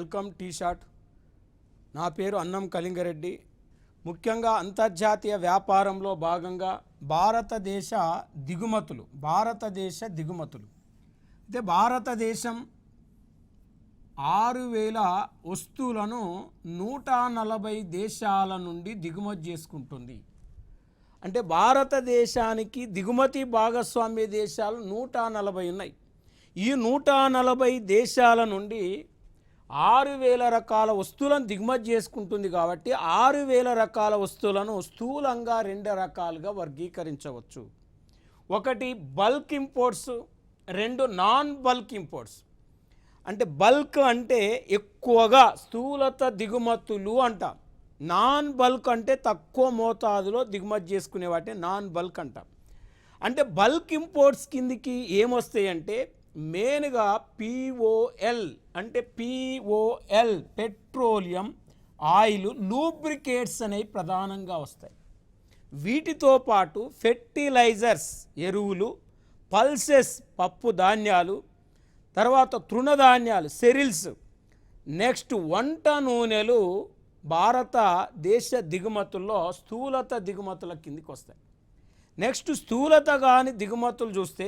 Welcome tea shot. నా పేరు అన్నం కళింగారెడ్డి. ముఖ్యంగా అంతర్జాతీయ వ్యాపారంలో భాగంగా భారతదేశ దిగుమతులు అయితే భారతదేశం 6,000 వస్తువులను 140 దేశాల నుండి దిగుమతి చేసుకుంటుంది. అంటే భారతదేశానికి దిగుమతి భాగస్వామ్య దేశాలు 140 ఉన్నాయి. ఈ 140 దేశాల నుండి 6,000 రకాల వస్తువులను దిగుమతి చేసుకుంటుంది. కాబట్టి 6,000 రకాల వస్తువులను స్థూలంగా 2 రకాలుగా వర్గీకరించవచ్చు. ఒకటి bulk imports, 2 non bulk imports. అంటే బల్క్ అంటే ఎక్కువగా స్థూలత దిగుమతులు అంటాం. నాన్ బల్క్ అంటే తక్కువ మోతాదులో దిగుమతి చేసుకునే వాటిని నాన్ బల్క్ అంటాం. అంటే బల్క్ ఇంపోర్ట్స్ కిందికి ఏమొస్తాయంటే మెయిన్గా పిఓఎల్ అంటే పిఓఎల్ పెట్రోలియం, ఆయిల్, లూబ్రికేట్స్ అనేవి ప్రధానంగా వస్తాయి. వీటితో పాటు ఫెర్టిలైజర్స్ ఎరువులు, పల్సెస్ పప్పు ధాన్యాలు, తర్వాత తృణధాన్యాలు సెరిల్స్, నెక్స్ట్ వంట నూనెలు భారతదేశ దిగుమతుల్లో స్థూలత దిగుమతుల కిందికి వస్తాయి. నెక్స్ట్ స్థూలత కాని దిగుమతులు చూస్తే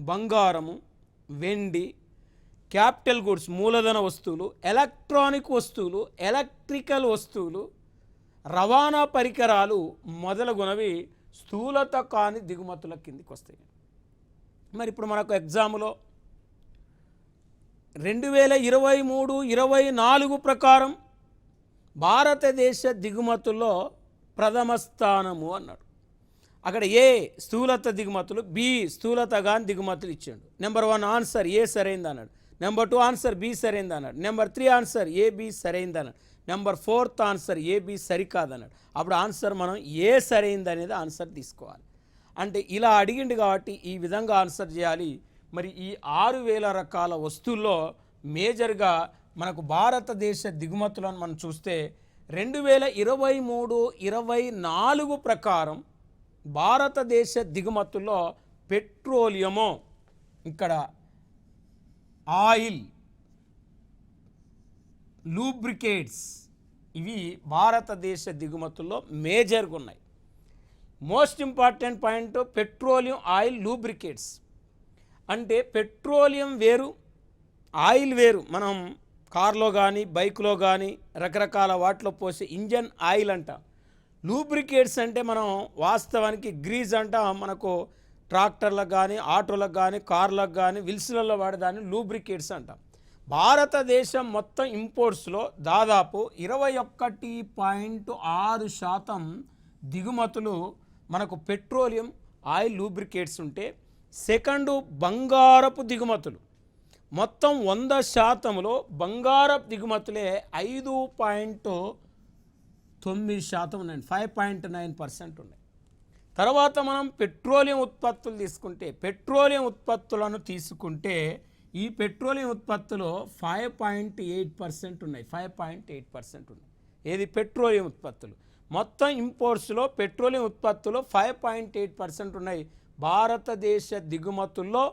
బంగారము, వెండి, క్యాపిటల్ గుడ్స్ మూలధన వస్తువులు, ఎలక్ట్రానిక్ వస్తువులు, ఎలక్ట్రికల్ వస్తువులు, రవాణా పరికరాలు మొదలగునవి స్థూలత కాని దిగుమతుల కిందికి వస్తాయి. మరి ఇప్పుడు మనకు ఎగ్జామ్లో 2023-24 ప్రకారం భారతదేశ దిగుమతుల్లో ప్రథమ స్థానము అన్నాడు. అక్కడ ఏ స్థూలత దిగుమతులు, బి స్థూలత కాని దిగుమతులు ఇచ్చాడు. నెంబర్ 1 ఆన్సర్ ఏ సరైంది అన్నాడు. నెంబర్ 2 ఆన్సర్ బి సరైంది అన్నాడు. నెంబర్ 3 ఆన్సర్ ఏ బి సరైంది అన్నాడు. Number 4th answer A B సరికాదన్నాడు. అప్పుడు ఆన్సర్ మనం ఏ సరైంది అనేది ఆన్సర్ తీసుకోవాలి. అంటే ఇలా అడిగిండు కాబట్టి ఈ విధంగా ఆన్సర్ చేయాలి. మరి ఈ 6,000 రకాల వస్తువుల్లో మేజర్గా మనకు భారతదేశ దిగుమతులను మనం చూస్తే 2023-24 ప్రకారం భారతదేశ దిగుమతుల్లో పెట్రోలియము, ఇక్కడ ఆయిల్, లూబ్రికేట్స్ ఇవి భారతదేశ దిగుమతుల్లో మేజర్గా ఉన్నాయి. Most important point petroleum, oil, lubricants. అంటే పెట్రోలియం వేరు, ఆయిల్ వేరు. మనం కార్లో కానీ బైక్లో కానీ రకరకాల వాటిలో పోసే ఇంజన్ ఆయిల్ అంటాం. లూబ్రికేట్స్ అంటే మనం వాస్తవానికి గ్రీజ్ అంటాం. మనకు ట్రాక్టర్లకు కానీ ఆటోలకు కానీ కార్లకు కానీ విల్స్లలో వాడేదాన్ని లూబ్రికేట్స్ అంటాం. భారతదేశం మొత్తం ఇంపోర్ట్స్లో దాదాపు 21.6% దిగుమతులు మనకు పెట్రోలియం, ఆయిల్, లూబ్రికేట్స్ ఉంటే సెకండు బంగారపు దిగుమతులు. మొత్తం 100%లో బంగారపు దిగుమతులే 5.9% ఉన్నాయి, 5.9% ఉన్నాయి. తర్వాత మనం పెట్రోలియం ఉత్పత్తులు తీసుకుంటే ఈ పెట్రోలియం ఉత్పత్తులో 5.8% ఉన్నాయి, 5.8% ఉన్నాయి. ఏది పెట్రోలియం ఉత్పత్తులు. మొత్తం ఇంపోర్ట్స్లో పెట్రోలియం ఉత్పత్తులు 5.8% ఉన్నాయి. భారతదేశ దిగుమతుల్లో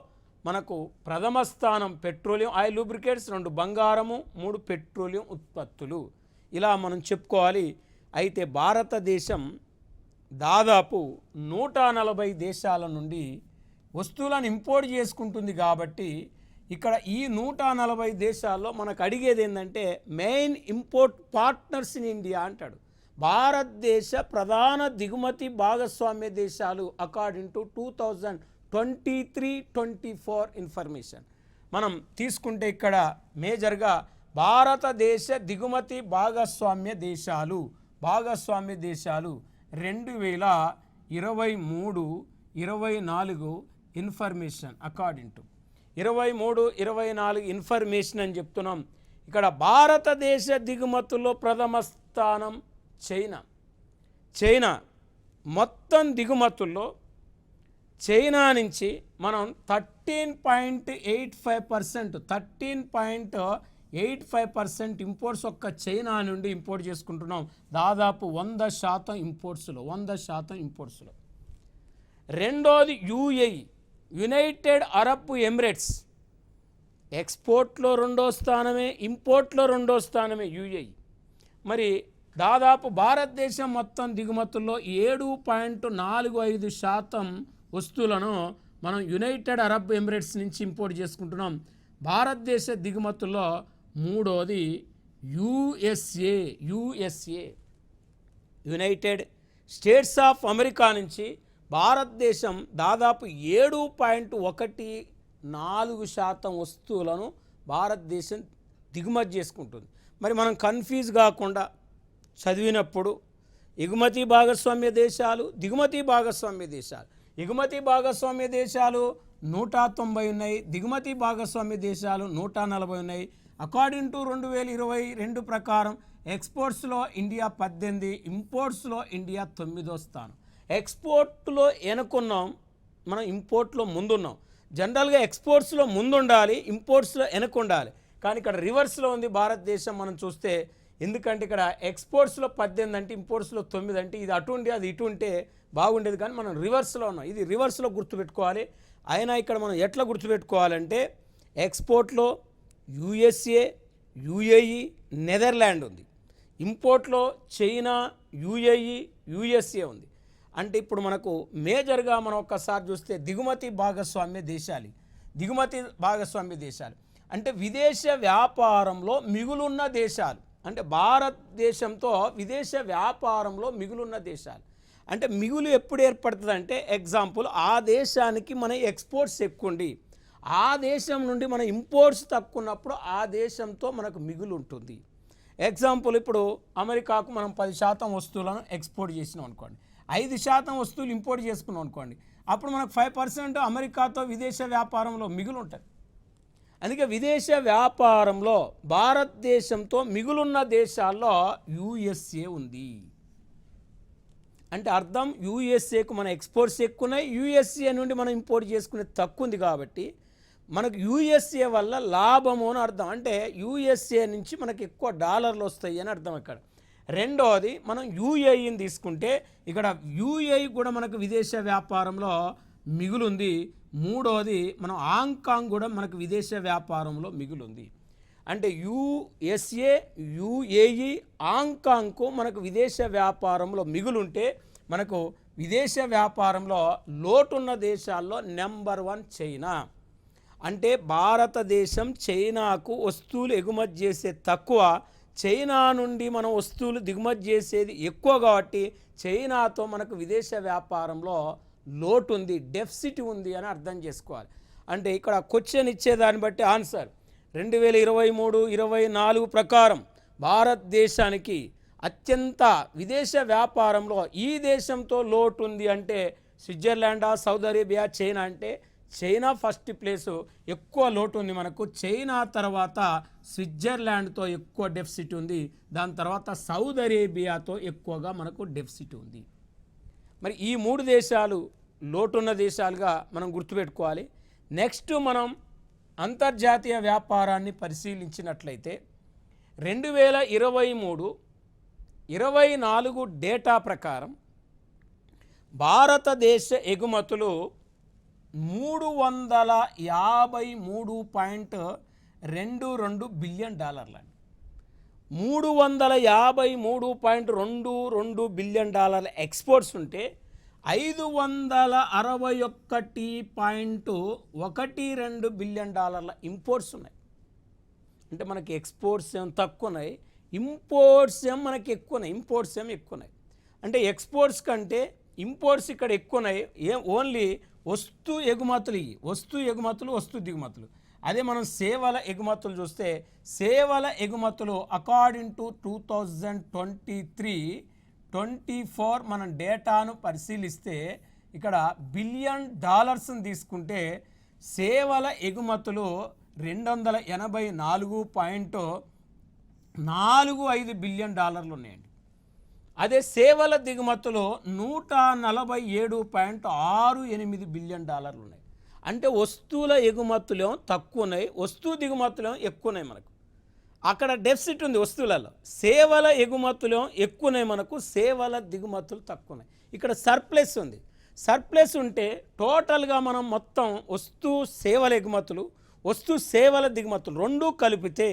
మనకు ప్రథమ స్థానం పెట్రోలియం, ఆయిల్, లూబ్రికేట్స్, 2 బంగారము, 3 పెట్రోలియం ఉత్పత్తులు. ఇలా మనం చెప్పుకోవాలి. అయితే భారతదేశం దాదాపు 140 దేశాల నుండి వస్తువులను ఇంపోర్ట్ చేసుకుంటుంది. కాబట్టి ఇక్కడ ఈ 140 దేశాల్లో మనకు అడిగేది ఏంటంటే main import partners in India అంటాడు. భారతదేశ ప్రధాన దిగుమతి భాగస్వామ్య దేశాలు అకార్డింగ్ టు 2023-24 ఇన్ఫర్మేషన్ మనం తీసుకుంటే ఇక్కడ మేజర్గా భారతదేశ దిగుమతి భాగస్వామ్య దేశాలు 2023-24 ఇన్ఫర్మేషన్ అకార్డింగ్ టు 23-24 ఇన్ఫర్మేషన్ అని చెప్తున్నాం. ఇక్కడ భారతదేశ దిగుమతుల్లో ప్రథమ స్థానం చైనా. మొత్తం దిగుమతుల్లో చైనా నుంచి మనం 13.85% ఇంపోర్ట్స్ ఒక్క చైనా నుండి ఇంపోర్ట్ చేసుకుంటున్నాం. దాదాపు 100% ఇంపోర్ట్స్లో. రెండోది యుఏఈ, యునైటెడ్ అరబ్ ఎమిరేట్స్. ఎక్స్పోర్ట్లో రెండో స్థానమే, ఇంపోర్ట్లో రెండో స్థానమే యూఏఈ. మరి దాదాపు భారతదేశం మొత్తం దిగుమతుల్లో 7.45% వస్తువులను మనం యునైటెడ్ అరబ్ ఎమిరేట్స్ నుంచి ఇంపోర్ట్ చేసుకుంటున్నాం. భారతదేశ దిగుమతుల్లో మూడోది USA. United states of America నుంచి భారతదేశం దాదాపు 7.14% వస్తువులను భారతదేశం దిగుమతి చేసుకుంటుంది. మరి మనం కన్ఫ్యూజ్ కాకుండా చదివినప్పుడు ఎగుమతి భాగస్వామ్య దేశాలు, దిగుమతి భాగస్వామ్య దేశాలు, ఎగుమతి భాగస్వామ్య దేశాలు 190 ఉన్నాయి, దిగుమతి భాగస్వామ్య దేశాలు 140 ఉన్నాయి. అకార్డింగ్ టు 2022 ప్రకారం ఎక్స్పోర్ట్స్లో ఇండియా 18, ఇంపోర్ట్స్లో ఇండియా 9వ స్థానం. ఎక్స్పోర్ట్లో వెనుకున్నాం, మనం ఇంపోర్ట్లో ముందున్నాం. జనరల్గా ఎక్స్పోర్ట్స్లో ముందుండాలి, ఇంపోర్ట్స్లో వెనుకుండాలి. కానీ ఇక్కడ రివర్స్లో ఉంది భారతదేశం మనం చూస్తే. ఎందుకంటే ఇక్కడ ఎక్స్పోర్ట్స్లో 18 అంటే ఇంపోర్ట్స్లో 9 అంటే ఇది అటు ఉంటే అది ఇటు ఉంటే బాగుండేది. కానీ మనం రివర్స్లో ఉన్నాం. ఇది రివర్స్లో గుర్తుపెట్టుకోవాలి. అయినా ఇక్కడ మనం ఎట్లా గుర్తుపెట్టుకోవాలంటే ఎక్స్పోర్ట్లో యుఎస్ఏ, యుఏఈ, నెదర్లాండ్ ఉంది. ఇంపోర్ట్లో చైనా, యుఏఈ, యుఎస్ఏ ఉంది. అంటే ఇప్పుడు మనకు మేజర్గా మనం ఒక్కసారి చూస్తే దిగుమతి భాగస్వామ్య దేశాలు అంటే విదేశ వ్యాపారంలో మిగులున్న దేశాలు. అంటే భారతదేశంతో విదేశ వ్యాపారంలో మిగులున్న దేశాలు. అంటే మిగులు ఎప్పుడు ఏర్పడుతుంది అంటే ఎగ్జాంపుల్ ఆ దేశానికి మన ఎక్స్పోర్ట్స్ ఎక్కువ ఉండి ఆ దేశం నుండి మన ఇంపోర్ట్స్ తక్కువ ఉన్నప్పుడు ఆ దేశంతో మనకు మిగులు ఉంటుంది. ఎగ్జాంపుల్ ఇప్పుడు అమెరికాకు మనం 10% వస్తువులను ఎక్స్పోర్ట్ చేసినాం అనుకోండి, 5% వస్తువులు ఇంపోర్ట్ చేసుకున్నాం అనుకోండి, అప్పుడు మనకు 5% అమెరికాతో విదేశ వ్యాపారంలో మిగులు ఉంటుంది. అందుకే విదేశ వ్యాపారంలో భారతదేశంతో మిగులున్న దేశాల్లో యుఎస్ఏ ఉంది. అంటే అర్థం యుఎస్ఏకు మన ఎక్స్పోర్ట్స్ ఎక్కువ ఉన్నాయి, యుఎస్ఏ నుండి మనం ఇంపోర్ట్ చేసుకునే తక్కువ ఉంది. కాబట్టి మనకు యుఎస్ఏ వల్ల లాభము అని అర్థం. అంటే యుఎస్ఏ నుంచి మనకు ఎక్కువ డాలర్లు వస్తాయి అని అర్థం. ఇక్కడ రెండోది మనం యుఏఈని తీసుకుంటే ఇక్కడ యుఏఈ కూడా మనకు విదేశ వ్యాపారంలో మిగులుంది. మూడోది మనం హాంకాంగ్ కూడా మనకు విదేశ వ్యాపారంలో మిగులుంది. అంటే యుఎస్ఏ, యుఏఈ, హాంకాంగ్కు మనకు విదేశ వ్యాపారంలో మిగులుంటే మనకు విదేశ వ్యాపారంలో లోటున్న దేశాల్లో నెంబర్ 1 చైనా. అంటే భారతదేశం చైనాకు వస్తువులు ఎగుమతి చేసే తక్కువ, చైనా నుండి మనం వస్తువులు దిగుమతి చేసేది ఎక్కువ. కాబట్టి చైనాతో మనకు విదేశ వ్యాపారంలో లోటు ఉంది, డెఫిసిట్ ఉంది అని అర్థం చేసుకోవాలి. అంటే ఇక్కడ క్వశ్చన్ ఇచ్చేదాన్ని బట్టి ఆన్సర్ 2023-24 ప్రకారం భారతదేశానికి అత్యంత విదేశ వ్యాపారంలో ఈ దేశంతో లోటు ఉంది అంటే స్విట్జర్లాండా, సౌదీ అరేబియా, చైనా. అంటే చైనా ఫస్ట్ ప్లేసు, ఎక్కువ లోటు ఉంది మనకు. చైనా తర్వాత స్విట్జర్లాండ్తో ఎక్కువ డెఫిసిట్ ఉంది, దాని తర్వాత సౌదీ అరేబియాతో ఎక్కువగా మనకు డెఫిసిట్ ఉంది. మరి ఈ 3 దేశాలు లోటున్న దేశాలుగా మనం గుర్తుపెట్టుకోవాలి. నెక్స్ట్ మనం అంతర్జాతీయ వ్యాపారాన్ని పరిశీలించినట్లయితే 2023-24 డేటా ప్రకారం భారతదేశ ఎగుమతులు $353.22 బిలియన్. 353.22 బిలియన్ ఎక్స్పోర్ట్స్ ఉంటే 561.12 బిలియన్ ఇంపోర్ట్స్ ఉన్నాయి. అంటే మనకి ఎక్స్పోర్ట్స్ ఏం తక్కువ ఉన్నాయి, ఇంపోర్ట్స్ ఏం మనకి ఎక్కువ ఉన్నాయి. అంటే ఎక్స్పోర్ట్స్ కంటే ఇంపోర్ట్స్ ఇక్కడ ఎక్కువ ఉన్నాయి. ఓన్లీ వస్తు దిగుమతులు. అదే మనం సేవల ఎగుమతులు చూస్తే సేవల ఎగుమతులు అకార్డింగ్ టు 2023-24 మనం డేటాను పరిశీలిస్తే ఇక్కడ $బిలియన్ తీసుకుంటే సేవల ఎగుమతులు $284.45 బిలియన్ ఉన్నాయండి. అదే సేవల దిగుమతులు $147.68 బిలియన్ ఉన్నాయి. అంటే వస్తువుల ఎగుమతులేమో తక్కువ ఉన్నాయి, వస్తువు దిగుమతులేమో ఎక్కువ ఉన్నాయి మనకు. అక్కడ డెఫిసిట్ ఉంది వస్తువులలో. సేవల ఎగుమతులేమో ఎక్కువ ఉన్నాయి మనకు, సేవల దిగుమతులు తక్కువ ఉన్నాయి. ఇక్కడ సర్ప్లస్ ఉంది. సర్ప్లస్ ఉంటే టోటల్గా మనం మొత్తం సేవల ఎగుమతులు, వస్తు సేవల దిగుమతులు రెండూ కలిపితే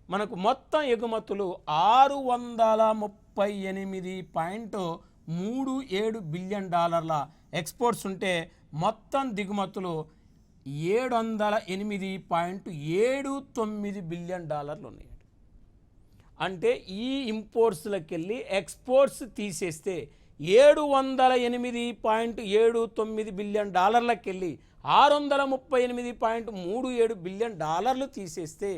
మనకు మొత్తం ఎగుమతులు 638.37 బిలియన్ డాలర్ల ఎక్స్పోర్ట్స్ ఉంటే మొత్తం దిగుమతులు 708.79 బిలియన్ డాలర్లు ఉన్నాయి. అంటే ఈ ఇంపోర్ట్స్లకు వెళ్ళి ఎక్స్పోర్ట్స్ తీసేస్తే 708.79 బిలియన్ డాలర్లకు వెళ్ళి 638.37 బిలియన్ డాలర్లు తీసేస్తే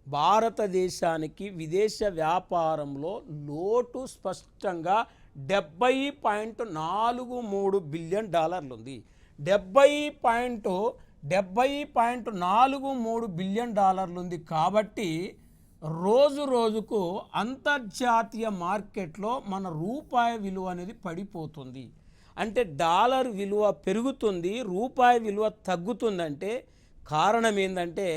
భారతదేశానికి విదేశ వ్యాపారంలో లోటు స్పష్టంగా 70.43 బిలియన్ డాలర్లు ఉంది. 70.43 బిలియన్ డాలర్లు ఉంది. కాబట్టి రోజు రోజుకు అంతర్జాతీయ మార్కెట్లో మన రూపాయి విలువ అనేది పడిపోతుంది. అంటే డాలర్ విలువ పెరుగుతుంది, రూపాయి విలువ తగ్గుతుందంటే కారణం ఏంటంటే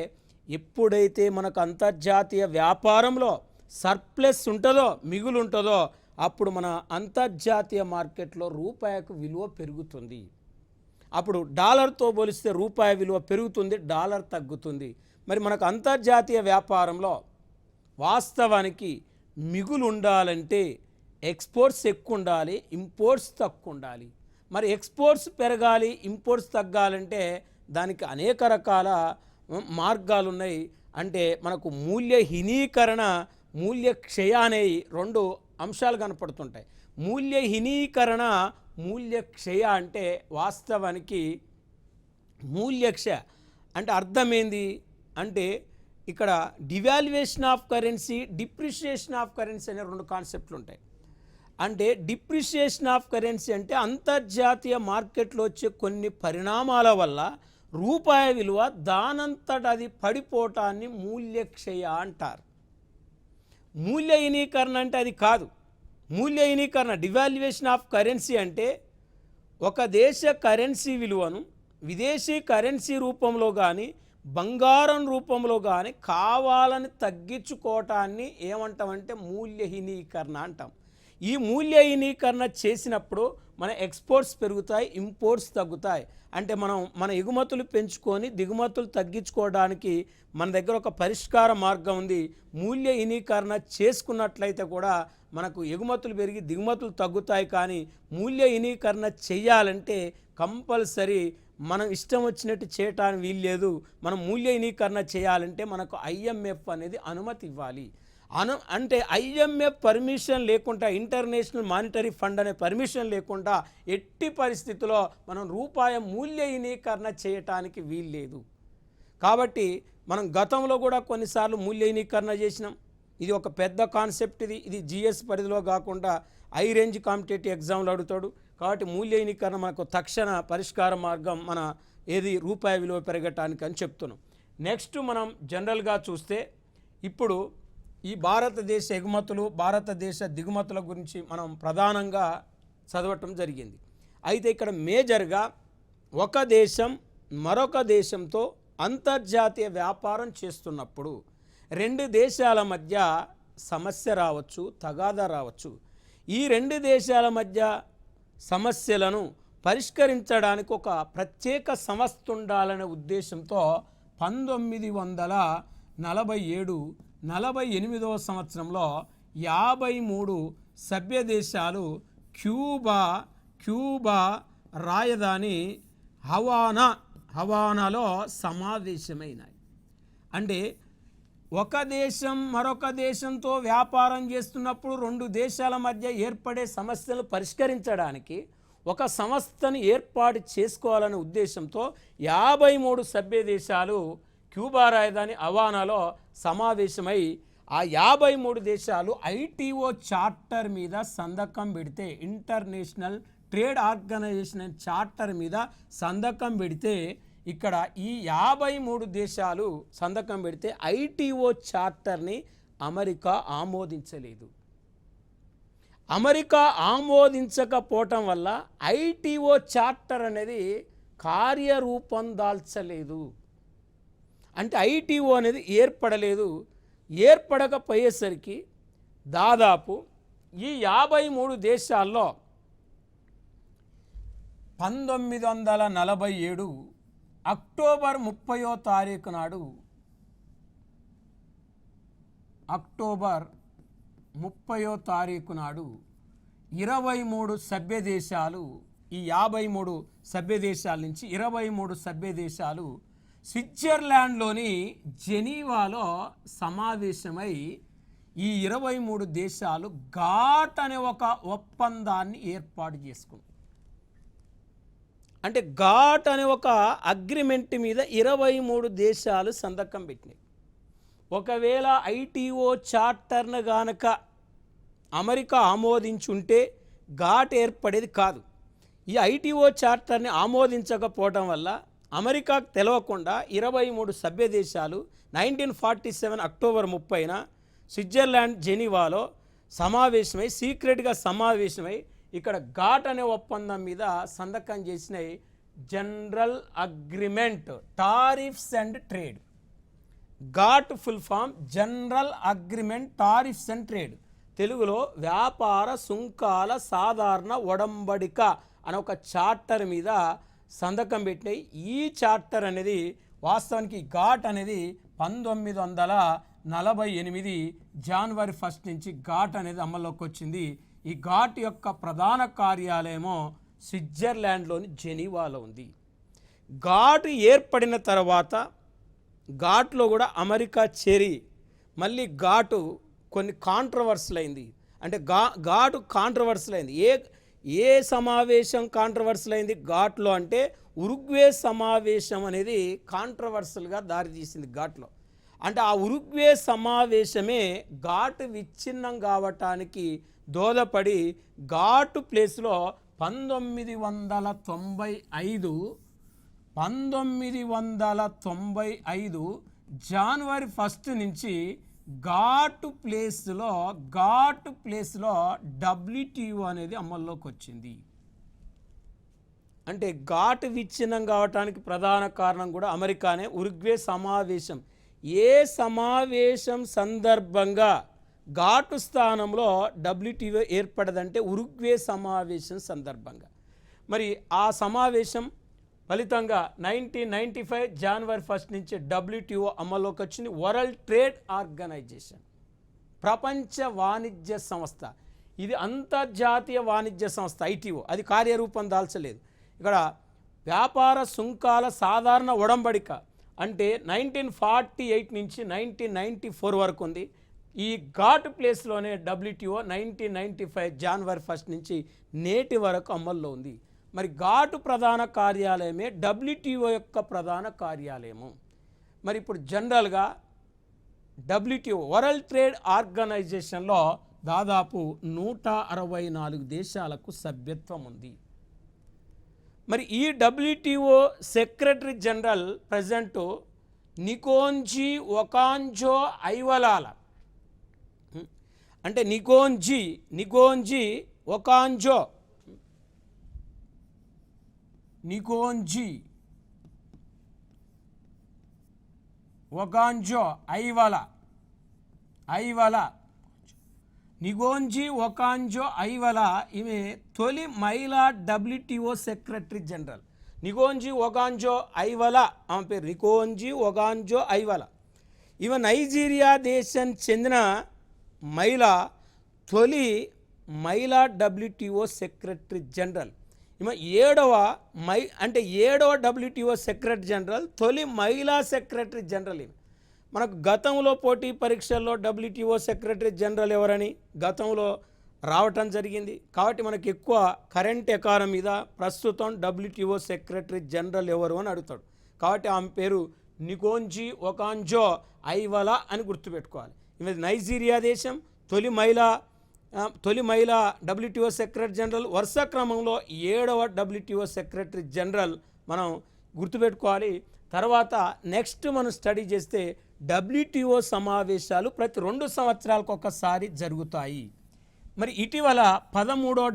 ఎప్పుడైతే మనకు అంతర్జాతీయ వ్యాపారంలో సర్ప్లస్ ఉంటుందో, మిగులు ఉంటుందో, అప్పుడు మన అంతర్జాతీయ మార్కెట్లో రూపాయికి విలువ పెరుగుతుంది. అప్పుడు డాలర్తో పోలిస్తే రూపాయి విలువ పెరుగుతుంది, డాలర్ తగ్గుతుంది. మరి మనకు అంతర్జాతీయ వ్యాపారంలో వాస్తవానికి మిగులు ఉండాలంటే ఎక్స్పోర్ట్స్ ఎక్కువ ఉండాలి, ఇంపోర్ట్స్ తక్కువ ఉండాలి. మరి ఎక్స్పోర్ట్స్ పెరగాలి, ఇంపోర్ట్స్ తగ్గాలంటే దానికి అనేక రకాల మార్గాలు ఉన్నాయి. అంటే మనకు మూల్యహీనీకరణ, మూల్య క్షయ అనేవి రెండు అంశాలు కనపడుతుంటాయి. మూల్యహీనీకరణ, మూల్య క్షయ అంటే వాస్తవానికి మూల్యక్షయ అంటే అర్థమైంది అంటే ఇక్కడ devaluation of currency, depreciation of currency అనే రెండు కాన్సెప్ట్లు ఉంటాయి. అంటే డిప్రిషియేషన్ ఆఫ్ కరెన్సీ అంటే అంతర్జాతీయ మార్కెట్లో వచ్చే కొన్ని పరిణామాల వల్ల రూపాయి విలువ దానంతట అది పడిపోవటాన్ని మూల్యక్షయ అంటారు. మూల్యహీనీకరణ అంటే అది కాదు. మూల్యహీనీకరణ డివాల్యుయేషన్ ఆఫ్ కరెన్సీ అంటే ఒక దేశ కరెన్సీ విలువను విదేశీ కరెన్సీ రూపంలో కానీ బంగారం రూపంలో కానీ కావాలని తగ్గించుకోవటాన్ని ఏమంటామంటే మూల్యహీనీకరణ అంటాం. ఈ మూల్యహీనీకరణ చేసినప్పుడు మన ఎక్స్పోర్ట్స్ పెరుగుతాయి, ఇంపోర్ట్స్ తగ్గుతాయి. అంటే మన ఎగుమతులు పెంచుకొని దిగుమతులు తగ్గించుకోవడానికి మన దగ్గర ఒక పరిష్కార మార్గం ఉంది. మూల్యహీనీకరణ చేసుకున్నట్లయితే కూడా మనకు ఎగుమతులు పెరిగి దిగుమతులు తగ్గుతాయి. కానీ మూల్యహీనీకరణ చెయ్యాలంటే కంపల్సరీ మనం ఇష్టం వచ్చినట్టు చేయటానికి వీల్లేదు. మనం మూల్యహీనీకరణ చేయాలంటే మనకు ఐఎంఎఫ్ అనేది అనుమతి ఇవ్వాలి. అంటే ఐఎంఎఫ్ పర్మిషన్ లేకుండా, ఇంటర్నేషనల్ మానిటరీ ఫండ్ అనే పర్మిషన్ లేకుండా ఎట్టి పరిస్థితుల్లో మనం రూపాయి మూల్యహీనీకరణ చేయటానికి వీల్లేదు. కాబట్టి మనం గతంలో కూడా కొన్నిసార్లు మూల్యహీనీకరణ చేసినాం. ఇది ఒక పెద్ద కాన్సెప్ట్. ఇది జిఎస్ పరిధిలో కాకుండా హై రేంజ్ కాంపిటేటివ్ ఎగ్జామ్లో అడుగుతాడు. కాబట్టి మూల్యహీనీకరణ మనకు తక్షణ పరిష్కార మార్గం మన ఏది రూపాయి విలువ పెరగటానికి అని చెప్తున్నాం. నెక్స్ట్ మనం జనరల్గా చూస్తే ఇప్పుడు ఈ భారతదేశ ఎగుమతులు, భారతదేశ దిగుమతుల గురించి మనం ప్రధానంగా చదవటం జరిగింది. అయితే ఇక్కడ మేజర్గా ఒక దేశం మరొక దేశంతో అంతర్జాతీయ వ్యాపారం చేస్తున్నప్పుడు రెండు దేశాల మధ్య సమస్య రావచ్చు, తగాదా రావచ్చు. ఈ రెండు దేశాల మధ్య సమస్యలను పరిష్కరించడానికి ఒక ప్రత్యేక సంస్థ ఉండాలనే ఉద్దేశంతో 1947-48వ సంవత్సరంలో 53 సభ్య దేశాలు క్యూబా రాజధాని హవానాలో సమావేశమైనాయి. అంటే ఒక దేశం మరొక దేశంతో వ్యాపారం చేస్తున్నప్పుడు రెండు దేశాల మధ్య ఏర్పడే సమస్యలు పరిష్కరించడానికి ఒక సంస్థను ఏర్పాటు చేసుకోవాలనే ఉద్దేశంతో 53 సభ్య దేశాలు క్యూబా రాజధాని హవానాలో సమావేశమై ఆ 53 దేశాలు ఐటీఓ చార్టర్ మీద సంతకం పెడితే, ఇంటర్నేషనల్ ట్రేడ్ ఆర్గనైజేషన్ చార్టర్ మీద సంతకం పెడితే, ఇక్కడ ఈ 53 దేశాలు సంతకం పెడితే ఐటీఓ చార్టర్ని అమెరికా ఆమోదించలేదు. అమెరికా ఆమోదించకపోవటం వల్ల ఐటీఓ చార్టర్ అనేది కార్యరూపం దాల్చలేదు. అంటే ఐటీఓ అనేది ఏర్పడలేదు. ఏర్పడకపోయేసరికి దాదాపు ఈ 53 దేశాల్లో 1947 అక్టోబర్ 30వ తారీఖు నాడు అక్టోబర్ 30వ తారీఖు నాడు 23 సభ్య దేశాలు, ఈ 53 సభ్య దేశాల నుంచి 23 సభ్య దేశాలు స్విట్జర్లాండ్లోని జెనీవాలో సమావేశమై ఈ 23 దేశాలు ఘాట్ అనే ఒక ఒప్పందాన్ని ఏర్పాటు చేసుకుంది. అంటే ఘాట్ అనే ఒక అగ్రిమెంట్ మీద 23 దేశాలు సంతకం పెట్టినాయి. ఒకవేళ ఐటీఓ చార్టర్ను గానక అమెరికా ఆమోదించుంటే ఘాట్ ఏర్పడేది కాదు. ఈ ఐటీఓ చార్టర్ని ఆమోదించకపోవడం వల్ల అమెరికాకు తెలవకుండా 23 సభ్య దేశాలు 1947 అక్టోబర్ 30న స్విట్జర్లాండ్ జెనీవాలో సమావేశమై సీక్రెట్గా సమావేశమై ఇక్కడ ఘాట్ అనే ఒప్పందం మీద సంతకం చేసినాయి. General agreement tariffs and trade. GATT full form general agreement tariffs and trade. తెలుగులో వ్యాపార సుంకాల సాధారణ ఒడంబడిక అనే ఒక చార్టర్ మీద సంతకం పెట్టినాయి. ఈ చార్టర్ అనేది వాస్తవానికి ఘాట్ అనేది 1948 జనవరి 1 నుంచి ఘాట్ అనేది అమల్లోకి వచ్చింది. ఈ ఘాట్ యొక్క ప్రధాన కార్యాలయమో స్విట్జర్లాండ్లోని జెనీవాలో ఉంది. ఘాట్ ఏర్పడిన తర్వాత ఘాట్లో కూడా అమెరికా చేరి మళ్ళీ ఘాటు కొన్ని కాంట్రవర్సీలు అయింది. అంటే ఘాటు కాంట్రవర్సీలు అయింది. ఏ సమావేశం కాంట్రవర్సీలు అయింది ఘాట్లో అంటే ఉరుగ్వే సమావేశం అనేది కాంట్రవర్సీలుగా దారితీసింది ఘాట్లో. అంటే ఆ ఉరుగ్వే సమావేశమే ఘాటు విచ్ఛిన్నం కావటానికి దోహదపడి ఘాటు ప్లేస్లో 1995 జనవరి 1 నుంచి ఘాటు ప్లేస్లో WTO అనేది అమల్లోకి వచ్చింది. అంటే ఘాటు విచ్ఛిన్నం కావటానికి ప్రధాన కారణం కూడా అమెరికానే. ఉరుగ్వే సమావేశం, ఏ సమావేశం సందర్భంగా ఘాటు స్థానంలో WTO ఏర్పడదంటే ఉరుగ్వే సమావేశం సందర్భంగా. మరి ఆ సమావేశం ఫలితంగా 1995 జనవరి 1 నుంచి WTO అమల్లోకి వచ్చింది. వరల్డ్ ట్రేడ్ ఆర్గనైజేషన్, ప్రపంచ వాణిజ్య సంస్థ. ఇది అంతర్జాతీయ వాణిజ్య సంస్థ ITO. అది కార్యరూపం దాల్చలేదు. ఇక్కడ వ్యాపార సుంకాల సాధారణ ఒడంబడిక అంటే 1948 నుంచి 1994 వరకు ఉంది. ఈ ఘాట్ ప్లేస్లోనే WTO 1995 జనవరి 1 నుంచి నేటి వరకు అమల్లో ఉంది. మరి ఘాటు ప్రధాన కార్యాలయమే WTO యొక్క ప్రధాన కార్యాలయము. మరి ఇప్పుడు జనరల్గా WTO వరల్డ్ ట్రేడ్ ఆర్గనైజేషన్లో దాదాపు 164 దేశాలకు సభ్యత్వం ఉంది. మరి ఈ WTO సెక్రటరీ జనరల్ ప్రెసిడెంట్ నికోంజీ ఒకాంజో ఐవలాల. అంటే నికోంజీ ఒకాంజో ఐవలా ఈమె తొలి మహిళా WTO సెక్రటరీ జనరల్. నికోంజీ ఒకాంజో ఐవలా ఆమె పేరు నికోంజీ ఒకాంజో ఐవలా. ఈమె నైజీరియా దేశం చెందిన తొలి మహిళా WTO సెక్రటరీ జనరల్. ఈమె ఏడవ WTO సెక్రటరీ జనరల్, తొలి మహిళా సెక్రటరీ జనరల్. ఈమె మనకు గతంలో పోటీ పరీక్షల్లో WTO సెక్రటరీ జనరల్ ఎవరని గతంలో రావటం జరిగింది. కాబట్టి మనకు ఎక్కువ కరెంట్ ఎకానమీ మీద ప్రస్తుతం WTO సెక్రటరీ జనరల్ ఎవరు అని అడుగుతాడు. కాబట్టి ఆమె పేరు నికోంజీ ఒకాంజో ఐవలా అని గుర్తుపెట్టుకోవాలి. ఈమె నైజీరియా దేశం, తొలి మహిళా WTO సెక్రటరీ జనరల్. వరుస క్రమంలో 7వ WTO సెక్రటరీ జనరల్ మనం గుర్తుపెట్టుకోవాలి. తర్వాత నెక్స్ట్ మనం స్టడీ చేస్తే WTO సమావేశాలు ప్రతి 2 సంవత్సరాలకు ఒకసారి జరుగుతాయి. మరి ఇటీవల 13వ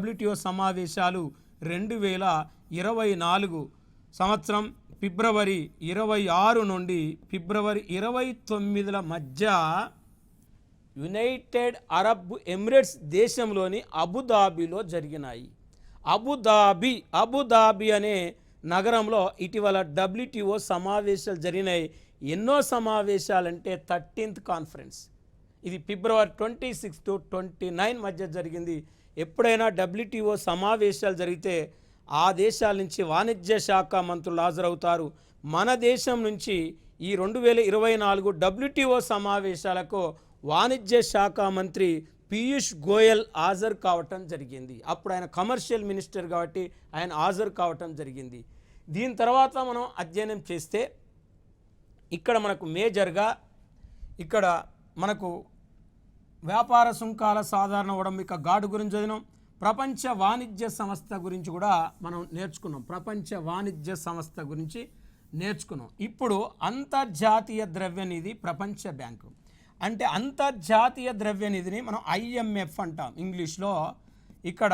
WTO సమావేశాలు 2024 సంవత్సరం ఫిబ్రవరి 26 నుండి ఫిబ్రవరి 29ల మధ్య యునైటెడ్ అరబ్ ఎమిరేట్స్ దేశంలోని అబుదాబిలో జరిగినాయి. అబుదాబి అనే నగరంలో ఇటీవల WTO సమావేశాలు జరిగినాయి. ఎన్నో సమావేశాలంటే 13th కాన్ఫరెన్స్. ఇది ఫిబ్రవరి 26 to 29 మధ్య జరిగింది. ఎప్పుడైనా WTO సమావేశాలు జరిగితే ఆ దేశాల నుంచి వాణిజ్య శాఖ మంత్రులు హాజరవుతారు. మన దేశం నుంచి ఈ 2024 WTO సమావేశాలకు వాణిజ్య శాఖ మంత్రి పీయూష్ గోయల్ హాజరు కావటం జరిగింది. అప్పుడు ఆయన కమర్షియల్ మినిస్టర్ కాబట్టి ఆయన హాజరు కావటం జరిగింది. దీని తర్వాత మనం అధ్యయనం చేస్తే ఇక్కడ మనకు మేజర్గా ఇక్కడ మనకు వ్యాపార సుంకాల సాధారణ ఉడంబిక ఘాటు గురించి చదివినాం. ప్రపంచ వాణిజ్య సంస్థ గురించి కూడా మనం నేర్చుకున్నాం. ప్రపంచ వాణిజ్య సంస్థ గురించి నేర్చుకున్నాం. ఇప్పుడు అంతర్జాతీయ ద్రవ్యనిధి ప్రపంచ బ్యాంకు అంటే అంతర్జాతీయ ద్రవ్యనిధిని మనం IMF అంటాం ఇంగ్లీష్లో. ఇక్కడ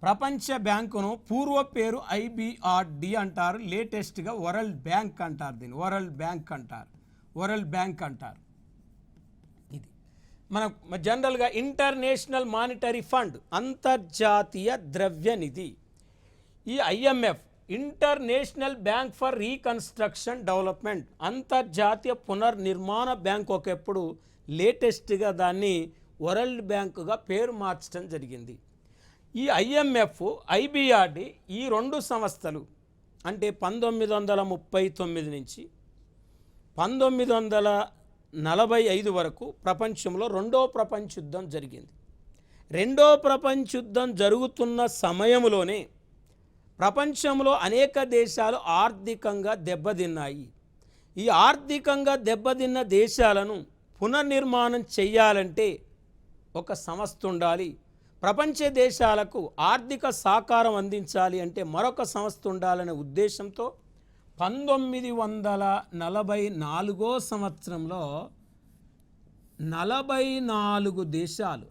ప్రపంచ బ్యాంకును పూర్వ పేరు IBRD అంటారు. లేటెస్ట్గా వరల్డ్ బ్యాంక్ అంటారు. దీన్ని వరల్డ్ బ్యాంక్ అంటారు. ఇది మన జనరల్గా ఇంటర్నేషనల్ మానిటరీ ఫండ్ అంతర్జాతీయ ద్రవ్యనిధి. ఈ IMF international bank for reconstruction development అంతర్జాతీయ పునర్నిర్మాణ బ్యాంక్ ఒకప్పుడు లేటెస్ట్గా దాన్ని వరల్డ్ బ్యాంకుగా పేరు మార్చడం జరిగింది. ఈ IMF IBRD ఈ రెండు సంస్థలు అంటే 1939 నుంచి 1945 వరకు ప్రపంచంలో రెండో ప్రపంచ యుద్ధం జరిగింది. రెండో ప్రపంచ యుద్ధం జరుగుతున్న సమయంలోనే ప్రపంచంలో అనేక దేశాలు ఆర్థికంగా దెబ్బతిన్నాయి. ఈ ఆర్థికంగా దెబ్బతిన్న దేశాలను పునర్నిర్మాణం చేయాలంటే ఒక సంస్థ ఉండాలి. ప్రపంచ దేశాలకు ఆర్థిక సహకారం అందించాలి అంటే మరొక సంస్థ ఉండాలనే ఉద్దేశంతో 1944 సంవత్సరంలో 44 దేశాలు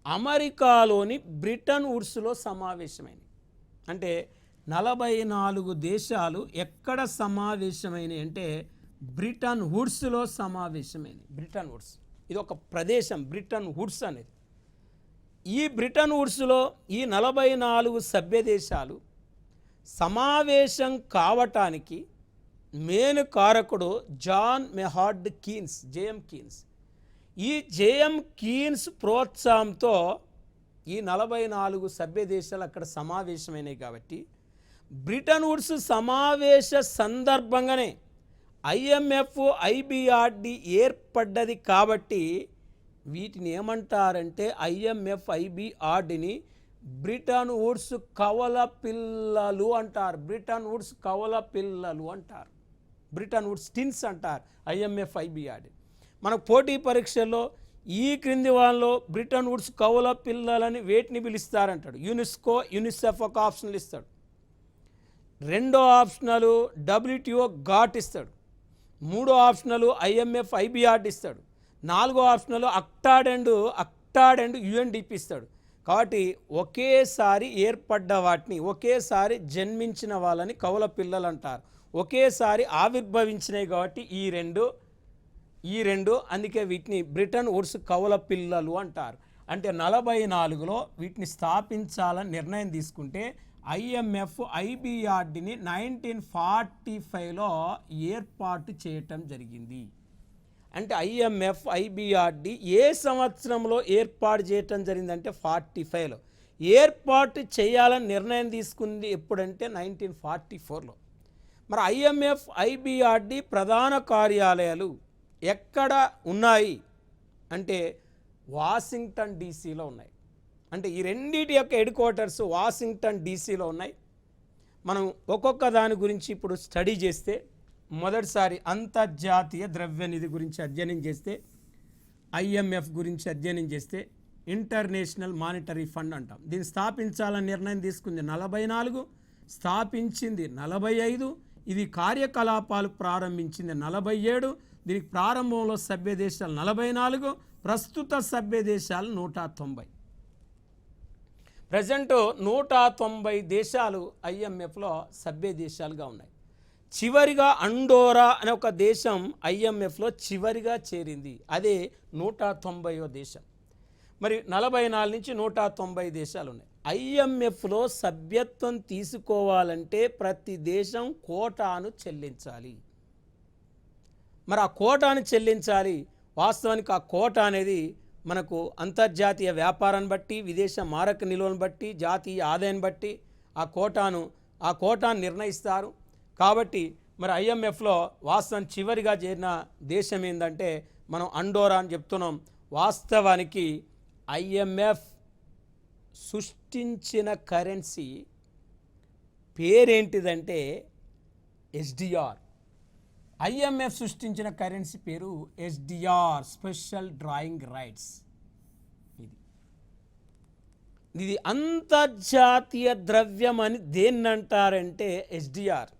అమెరికాలోని బ్రిటన్ వుడ్స్లో సమావేశమైనవి. అంటే 44 దేశాలు ఎక్కడ సమావేశమైనవి అంటే బ్రిటన్ వుడ్స్లో సమావేశమైనవి. బ్రిటన్ వుడ్స్ ఇది ఒక ప్రదేశం. బ్రిటన్ వుడ్స్ అనేది ఈ బ్రిటన్ వుడ్స్లో ఈ 44 సభ్య దేశాలు సమావేశం కావటానికి మెయిన్ కారకుడు జాన్ మెహార్డ్ కీన్స్, JM కీన్స్. ఈ JM కీన్స్ ప్రోత్సాహంతో ఈ 44 సభ్య దేశాలు అక్కడ సమావేశమైనాయి. కాబట్టి బ్రిటన్ వుడ్స్ సమావేశ సందర్భంగానే IMF IBRD ఏర్పడ్డది. కాబట్టి వీటిని ఏమంటారంటే IMF IBRDని బ్రిటన్ వుడ్స్ కవల పిల్లలు అంటారు. బ్రిటన్ వుడ్స్ కవల పిల్లలు అంటారు. బ్రిటన్ వుడ్స్ టిన్స్ అంటారు IMF IBRD. మనకు పోటీ పరీక్షల్లో ఈ క్రింది వాళ్ళలో బ్రిటన్ వుడ్స్ కవుల పిల్లలని వేటిని పిలుస్తారంటాడు. యునెస్కో, UNICEF ఒక ఆప్షన్లు ఇస్తాడు. రెండో ఆప్షనలు WTO ఘాట్ ఇస్తాడు. మూడో ఆప్షనలు IMF IBRD ఇస్తాడు. నాలుగో ఆప్షనలు అక్టాడ్ అండ్ UNDP ఇస్తాడు. కాబట్టి ఒకేసారి ఏర్పడ్డ వాటిని, ఒకేసారి జన్మించిన వాళ్ళని కవుల పిల్లలు అంటారు. ఒకేసారి ఆవిర్భవించినాయి కాబట్టి ఈ రెండు అందుకే వీటిని బ్రిటన్ వుడ్స్ కవుల పిల్లలు అంటారు. అంటే 44లో వీటిని స్థాపించాలని నిర్ణయం తీసుకుంటే IMF IBRDని 1945లో ఏర్పాటు చేయటం జరిగింది. అంటే IMF IBRD ఏ సంవత్సరంలో ఏర్పాటు చేయటం జరిగిందంటే 45లో ఏర్పాటు చేయాలని నిర్ణయం తీసుకుంది. ఎప్పుడంటే 1944లో. మరి IMF IBRD ప్రధాన కార్యాలయాలు ఎక్కడ ఉన్నాయి అంటే వాషింగ్టన్ DCలో ఉన్నాయి. అంటే ఈ రెండింటి యొక్క హెడ్ క్వార్టర్స్ వాషింగ్టన్ DCలో ఉన్నాయి. మనం ఒక్కొక్క దాని గురించి ఇప్పుడు స్టడీ చేస్తే మొదటిసారి అంతర్జాతీయ ద్రవ్యనిధి గురించి అధ్యయనం చేస్తే, IMF గురించి అధ్యయనం చేస్తే ఇంటర్నేషనల్ మానిటరీ ఫండ్ అంటాం. దీన్ని స్థాపించాలని నిర్ణయం తీసుకుంది 44, స్థాపించింది 45, ఇది కార్యకలాపాలు ప్రారంభించింది 47, దీనికి ప్రారంభంలో సభ్య దేశాలు 44, ప్రస్తుత సభ్య దేశాలు 190. ప్రజెంట్ 190 దేశాలు IMFలో సభ్య దేశాలుగా ఉన్నాయి. చివరిగా అండోరా అనే ఒక దేశం IMFలో చివరిగా చేరింది. అదే 190వ దేశం. మరి 44 నుంచి 190 దేశాలు ఉన్నాయి. ఐఎంఎఫ్లో సభ్యత్వం తీసుకోవాలంటే ప్రతి దేశం కోటాను చెల్లించాలి. మరి ఆ కోటాను చెల్లించాలి. వాస్తవానికి ఆ కోట అనేది మనకు అంతర్జాతీయ వ్యాపారాన్ని బట్టి, విదేశ మారక నిల్వలను బట్టి, జాతీయ ఆదాయాన్ని బట్టి ఆ కోటాను నిర్ణయిస్తారు. కాబట్టి మరి ఐఎంఎఫ్లో వాస్తవం చివరిగా చేరిన దేశం ఏంటంటే మనం అండోరా అని చెప్తున్నాం. వాస్తవానికి ఐఎంఎఫ్ సృష్టించిన కరెన్సీ పేరేంటిదంటే ఎస్డిఆర్. ఐఎంఎఫ్ సృష్టించిన కరెన్సీ పేరు ఎస్డిఆర్, స్పెషల్ డ్రాయింగ్ రైట్స్. ఇది అంతర్జాతీయ ద్రవ్యం అని దేన్ని అంటారంటే ఎస్డిఆర్.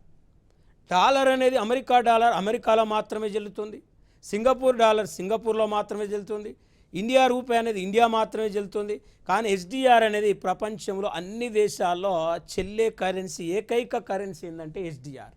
డాలర్ అనేది అమెరికా డాలర్ అమెరికాలో మాత్రమే చెల్లుతుంది. సింగపూర్ డాలర్ సింగపూర్లో మాత్రమే చెల్లుతుంది. ఇండియా రూపాయి అనేది ఇండియా మాత్రమే చెల్లుతుంది. కానీ ఎస్డిఆర్ అనేది ప్రపంచంలో అన్ని దేశాల్లో చెల్లే కరెన్సీ, ఏకైక కరెన్సీ ఏంటంటే ఎస్డిఆర్.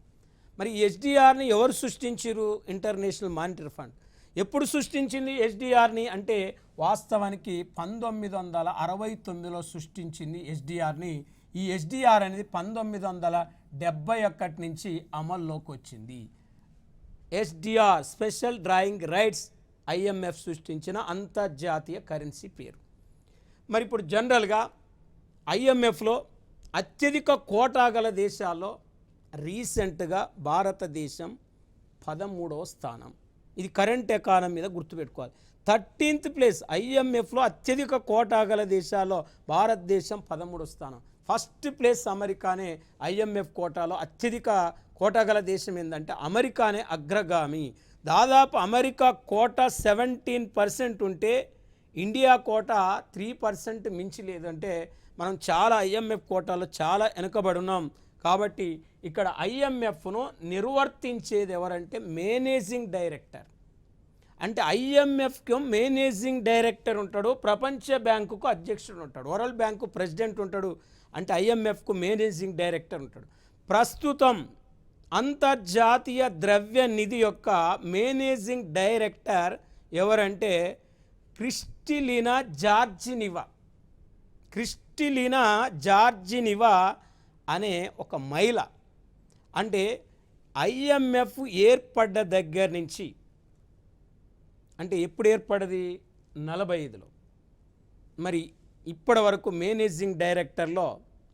మరి ఎస్డిఆర్ని ఎవరు సృష్టించారు? International monetary fund. ఎప్పుడు సృష్టించింది ఎస్డిఆర్ని అంటే వాస్తవానికి 1969లో సృష్టించింది ఎస్డిఆర్ని. ఈ ఎస్డిఆర్ అనేది 1971 నుంచి అమల్లోకి వచ్చింది. SDR, special drawing rights, IMF సృష్టించిన అంతర్జాతీయ కరెన్సీ పేరు. మరి ఇప్పుడు జనరల్గా ఐఎంఎఫ్లో అత్యధిక కోటా గల దేశాల్లో రీసెంట్గా భారతదేశం 13వ స్థానం. ఇది కరెంట్ ఎకానమీ మీద గుర్తుపెట్టుకోవాలి. 13th ప్లేస్ ఐఎంఎఫ్లో అత్యధిక కోటా గల దేశాల్లో భారతదేశం 13వ స్థానం. ఫస్ట్ ప్లేస్ అమెరికానే. ఐఎంఎఫ్ కోటాలో అత్యధిక కోటా గల దేశం ఏంటంటే అమెరికానే అగ్రగామి. దాదాపు అమెరికా కోటా 17% ఉంటే ఇండియా కోటా 3% మించి లేదంటే మనం చాలా ఐఎంఎఫ్ కోటాలో చాలా వెనుకబడి ఉన్నాం. కాబట్టి ఇక్కడ ఐఎంఎఫ్ను నిర్వర్తించేది ఎవరంటే మేనేజింగ్ డైరెక్టర్. అంటే ఐఎంఎఫ్కి మేనేజింగ్ డైరెక్టర్ ఉంటాడు, ప్రపంచ బ్యాంకుకు అధ్యక్షుడు ఉంటాడు, వరల్డ్ బ్యాంకు ప్రెసిడెంట్ ఉంటాడు. అంటే ఐఎంఎఫ్కు మేనేజింగ్ డైరెక్టర్ ఉంటాడు. ప్రస్తుతం అంతర్జాతీయ ద్రవ్య నిధి యొక్క మేనేజింగ్ డైరెక్టర్ ఎవరంటే క్రిస్టిలినా జార్జినివా అనే ఒక మహిళ. అంటే ఐఎంఎఫ్ ఏర్పడ్డ దగ్గర నుంచి, అంటే ఎప్పుడు ఏర్పడ్డది? 45లో. మరి ఇప్పటి వరకు మేనేజింగ్ డైరెక్టర్లో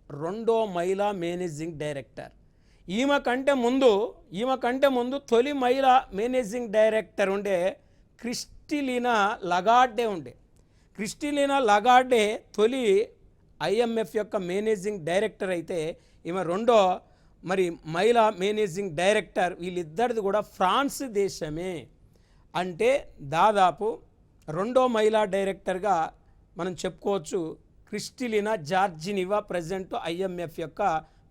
రెండో మహిళా మేనేజింగ్ డైరెక్టర్. ఈమె కంటే ముందు తొలి మహిళా మేనేజింగ్ డైరెక్టర్ ఉండే క్రిస్టిలినా లగార్డే ఉండే. క్రిస్టిలినా లగార్డే తొలి ఐఎంఎఫ్ యొక్క మేనేజింగ్ డైరెక్టర్ అయితే ఈమె రెండో మరి మహిళా మేనేజింగ్ డైరెక్టర్. వీళ్ళిద్దరిది కూడా ఫ్రాన్స్ దేశమే. అంటే దాదాపు రెండో మహిళా డైరెక్టర్గా మనం చెప్పుకోవచ్చు క్రిస్టిలినా జార్జినివా, ప్రెసిడెంట్ ఐఎంఎఫ్ యొక్క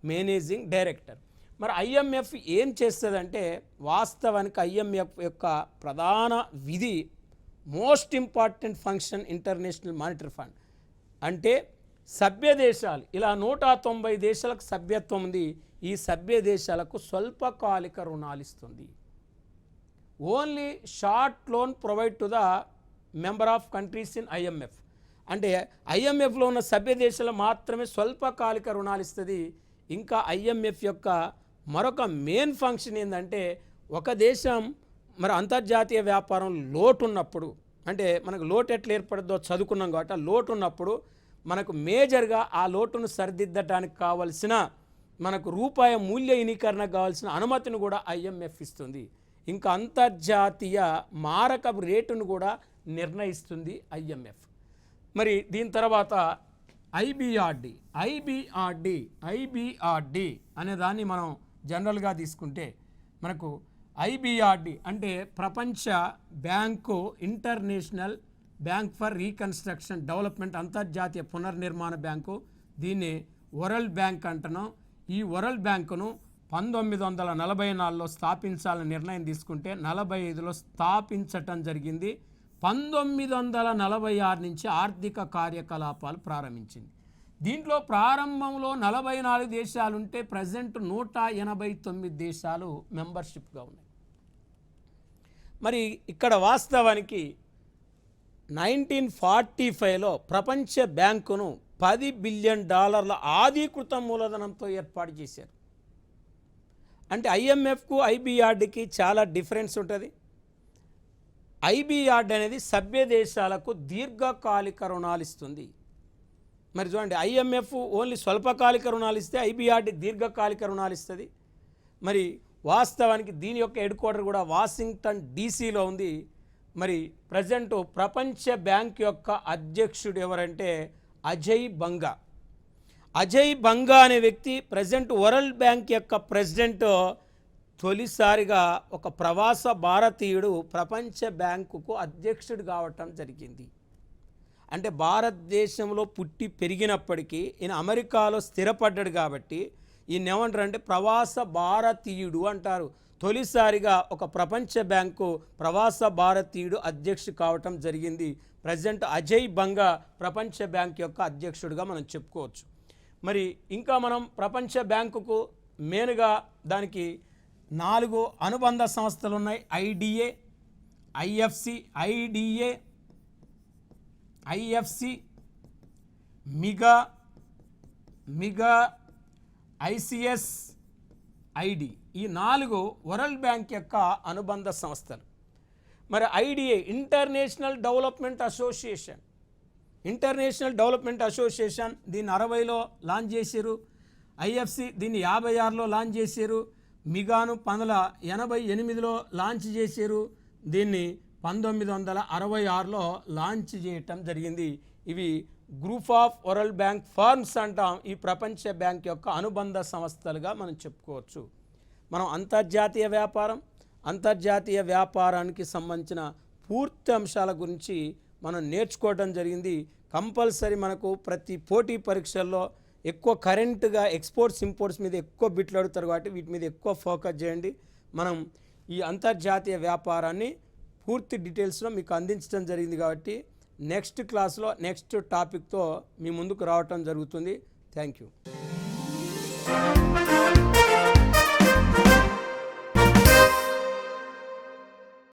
మేనేజింగ్ డైరెక్టర్. మరి ఐఎంఎఫ్ ఏం చేస్తుందంటే వాస్తవానికి ఐఎంఎఫ్ యొక్క ప్రధాన విధి, most important function international monetary fund. అంటే సభ్య దేశాలు ఇలా 190 దేశాలకు సభ్యత్వం ఉంది. ఈ సభ్య దేశాలకు స్వల్పకాలిక రుణాలు ఇస్తుంది. Only short loan provide to the member of countries in IMF. అంటే ఐఎంఎఫ్లో ఉన్న సభ్య దేశాలు మాత్రమే స్వల్పకాలిక రుణాలు ఇస్తుంది. ఇంకా ఐఎంఎఫ్ యొక్క మరొక మెయిన్ ఫంక్షన్ ఏంటంటే ఒక దేశం మరి అంతర్జాతీయ వ్యాపారం లోటు ఉన్నప్పుడు, అంటే మనకు లోటు ఎట్లా ఏర్పడుతుందో చదువుకున్నాం కాబట్టి, ఆ లోటు ఉన్నప్పుడు మనకు మేజర్గా ఆ లోటును సరిదిద్దడానికి కావలసిన మనకు రూపాయి మూల్య వినీకరణకు కావాల్సిన అనుమతిని కూడా ఐఎంఎఫ్ ఇస్తుంది. ఇంకా అంతర్జాతీయ మారకపు రేటును కూడా నిర్ణయిస్తుంది ఐఎంఎఫ్. మరి దీని తర్వాత ఐబిఆర్డి అనే దాన్ని మనం జనరల్గా తీసుకుంటే మనకు ఐబిఆర్డి అంటే ప్రపంచ bank, international bank for reconstruction development, అంతర్జాతీయ పునర్నిర్మాణ బ్యాంకు. దీన్ని వరల్డ్ బ్యాంక్ అంటున్నాం. ఈ వరల్డ్ బ్యాంకును 1944లో స్థాపించాలని నిర్ణయం తీసుకుంటే 45లో స్థాపించటం జరిగింది. 1946 నుంచి ఆర్థిక కార్యకలాపాలు ప్రారంభించింది. దీంట్లో ప్రారంభంలో 44 దేశాలుంటే ప్రజెంట్ 189 దేశాలు మెంబర్షిప్గా ఉన్నాయి. మరి ఇక్కడ వాస్తవానికి 1945లో ప్రపంచ బ్యాంకును $10 బిలియన్ ఆధీకృత మూలధనంతో ఏర్పాటు చేశారు. అంటే ఐఎంఎఫ్కు ఐబిఆర్డ్కి చాలా డిఫరెన్స్ ఉంటుంది. ఐబిఆర్డ్ అనేది సభ్య దేశాలకు దీర్ఘకాలిక రుణాలు ఇస్తుంది. మరి చూడండి, ఐఎంఎఫ్ ఓన్లీ స్వల్పకాలిక రుణాలు ఇస్తే ఐబిఆర్డ్ దీర్ఘకాలిక రుణాలు ఇస్తుంది. మరి వాస్తవానికి దీని యొక్క హెడ్ క్వార్టర్ కూడా వాషింగ్టన్ డీసీలో ఉంది. మరి ప్రజెంట్ ప్రపంచ బ్యాంక్ యొక్క అధ్యక్షుడు ఎవరంటే అజయ్ బంగా. అజయ్ బంగా అనే వ్యక్తి ప్రజెంట్ వరల్డ్ బ్యాంక్ యొక్క ప్రెసిడెంట్. తొలిసారిగా ఒక ప్రవాస భారతీయుడు ప్రపంచ బ్యాంకుకు అధ్యక్షుడు కావటం జరిగింది. అంటే భారతదేశంలో పుట్టి పెరిగినప్పటికీ ఈయన అమెరికాలో స్థిరపడ్డాడు కాబట్టి ఈయన ఏమంటారు అంటే ప్రవాస భారతీయుడు అంటారు. తొలిసారిగా ఒక ప్రపంచ బ్యాంకు ప్రవాస భారతీయుడు అధ్యక్షుడు కావటం జరిగింది. ప్రజెంట్ అజయ్ బంగా ప్రపంచ బ్యాంక్ యొక్క అధ్యక్షుడిగా మనం చెప్పుకోవచ్చు. మరి ఇంకా మనం ప్రపంచ బ్యాంకుకు మెయిన్గా దానికి 4 అనుబంధ సంస్థలు ఉన్నాయి. IDA, IFC, IFC, MIGA, ICSID. ఈ 4 వరల్డ్ బ్యాంక్ యొక్క అనుబంధ సంస్థలు. మరి ఐడిఏ ఇంటర్నేషనల్ డెవలప్మెంట్ అసోసియేషన్. దీన్ని 60లో లాంచ్ చేశారు. ఐఎఫ్సి దీన్ని 56లో లాంచ్ చేశారు. మిగాను 1988లో లాంచ్ చేశారు. దీన్ని 1966లో లాంచ్ చేయటం జరిగింది. ఇవి group of world bank firms అంటాం. ఈ ప్రపంచ బ్యాంక్ యొక్క అనుబంధ సంస్థలుగా మనం చెప్పుకోవచ్చు. మనం అంతర్జాతీయ వ్యాపారానికి సంబంధించిన పూర్తి అంశాల గురించి మనం నేర్చుకోవడం జరిగింది. కంపల్సరీ మనకు ప్రతి పోటీ పరీక్షల్లో ఎక్కువ కరెంట్గా ఎక్స్పోర్ట్స్ ఇంపోర్ట్స్ మీద ఎక్కువ బిట్లు అడుగుతారు కాబట్టి వీటి మీద ఎక్కువ ఫోకస్ చేయండి. మనం ఈ అంతర్జాతీయ వ్యాపారాన్ని పూర్తి డీటెయిల్స్లో మీకు అందించడం జరిగింది కాబట్టి నెక్స్ట్ క్లాస్లో నెక్స్ట్ టాపిక్తో మీ ముందుకు రావటం జరుగుతుంది. Thank you.